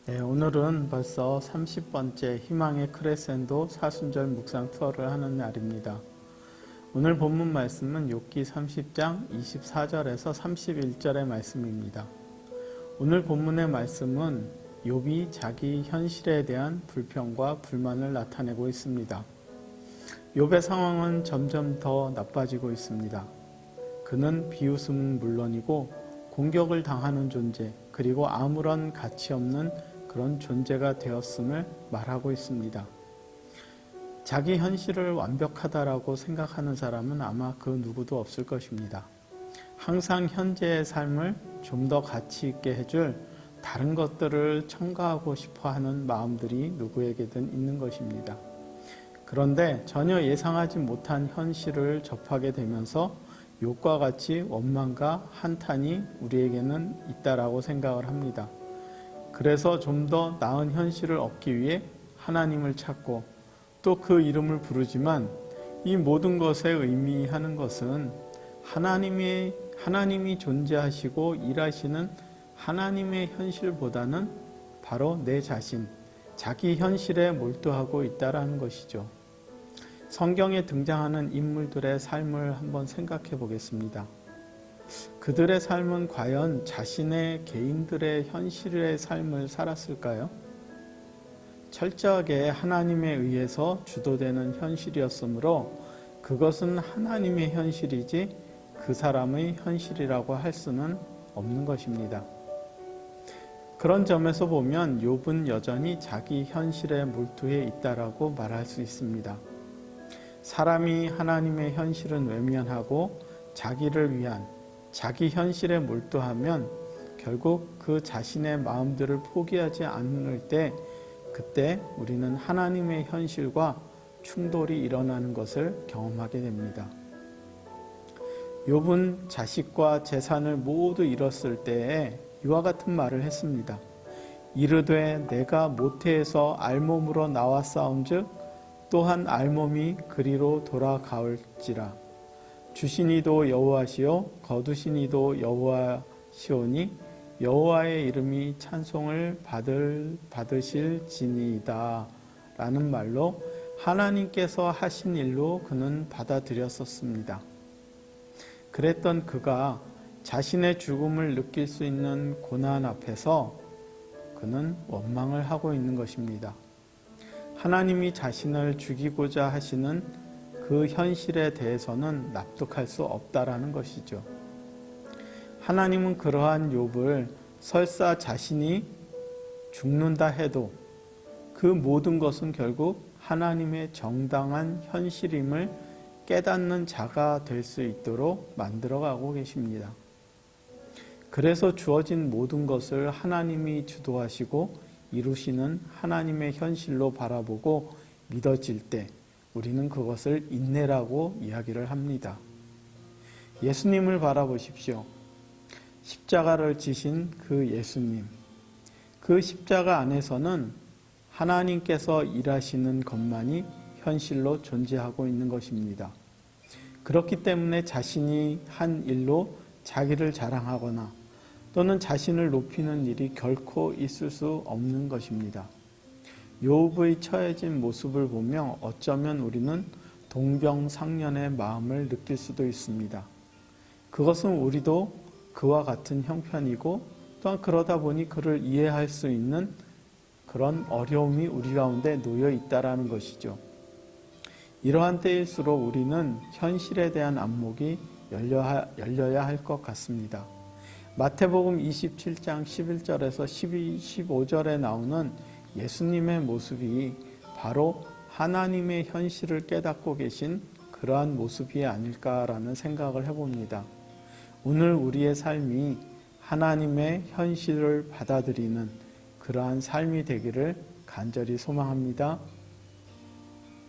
네, 오늘은 벌써 30번째 희망의 크레센도 사순절 묵상 투어를 하는 날입니다. 오늘 본문 말씀은 욥기 30장 24절에서 31절의 말씀입니다. 오늘 본문의 말씀은 욥이 자기 현실에 대한 불평과 불만을 나타내고 있습니다. 욥의 상황은 점점 더 나빠지고 있습니다. 그는 비웃음은 물론이고 공격을 당하는 존재, 그리고 아무런 가치 없는 그런 존재가 되었음을 말하고 있습니다. 자기 현실을 완벽하다라고 생각하는 사람은 아마 그 누구도 없을 것입니다. 항상 현재의 삶을 좀 더 가치 있게 해줄 다른 것들을 첨가하고 싶어 하는 마음들이 누구에게든 있는 것입니다. 그런데 전혀 예상하지 못한 현실을 접하게 되면서 욥과 같이 원망과 한탄이 우리에게는 있다라고 생각을 합니다. 그래서 좀 더 나은 현실을 얻기 위해 하나님을 찾고 또 그 이름을 부르지만 이 모든 것에 의미하는 것은 하나님이 존재하시고 일하시는 하나님의 현실보다는 바로 내 자신, 자기 현실에 몰두하고 있다라는 것이죠. 성경에 등장하는 인물들의 삶을 한번 생각해 보겠습니다. 그들의 삶은 과연 자신의 개인들의 현실의 삶을 살았을까요? 철저하게 하나님에 의해서 주도되는 현실이었으므로 그것은 하나님의 현실이지 그 사람의 현실이라고 할 수는 없는 것입니다. 그런 점에서 보면 욥은 여전히 자기 현실에 몰두해 있다라고 말할 수 있습니다. 사람이 하나님의 현실은 외면하고 자기를 위한 자기 현실에 몰두하면 결국 그 자신의 마음들을 포기하지 않을 때 그때 우리는 하나님의 현실과 충돌이 일어나는 것을 경험하게 됩니다. 욥은 자식과 재산을 모두 잃었을 때에 이와 같은 말을 했습니다. 이르되 내가 모태에서 알몸으로 나왔사온즉 또한 알몸이 그리로 돌아가올지라. 주시니도 여호와시요 거두시니도 여호와시오니 여호와의 이름이 찬송을 받으실지니이다 라는 말로 하나님께서 하신 일로 그는 받아들였었습니다. 그랬던 그가 자신의 죽음을 느낄 수 있는 고난 앞에서 그는 원망을 하고 있는 것입니다. 하나님이 자신을 죽이고자 하시는 그 현실에 대해서는 납득할 수 없다라는 것이죠. 하나님은 그러한 욥을 설사 자신이 죽는다 해도 그 모든 것은 결국 하나님의 정당한 현실임을 깨닫는 자가 될 수 있도록 만들어가고 계십니다. 그래서 주어진 모든 것을 하나님이 주도하시고 이루시는 하나님의 현실로 바라보고 믿어질 때 우리는 그것을 인내라고 이야기를 합니다. 예수님을 바라보십시오. 십자가를 지신 그 예수님. 그 십자가 안에서는 하나님께서 일하시는 것만이 현실로 존재하고 있는 것입니다. 그렇기 때문에 자신이 한 일로 자기를 자랑하거나 또는 자신을 높이는 일이 결코 있을 수 없는 것입니다. 욥의 처해진 모습을 보며 어쩌면 우리는 동병상련의 마음을 느낄 수도 있습니다. 그것은 우리도 그와 같은 형편이고 또한 그러다 보니 그를 이해할 수 있는 그런 어려움이 우리 가운데 놓여 있다라는 것이죠. 이러한 때일수록 우리는 현실에 대한 안목이 열려야 할 것 같습니다. 마태복음 27장 11절에서 15절에 나오는 예수님의 모습이 바로 하나님의 현실을 깨닫고 계신 그러한 모습이 아닐까라는 생각을 해봅니다. 오늘 우리의 삶이 하나님의 현실을 받아들이는 그러한 삶이 되기를 간절히 소망합니다.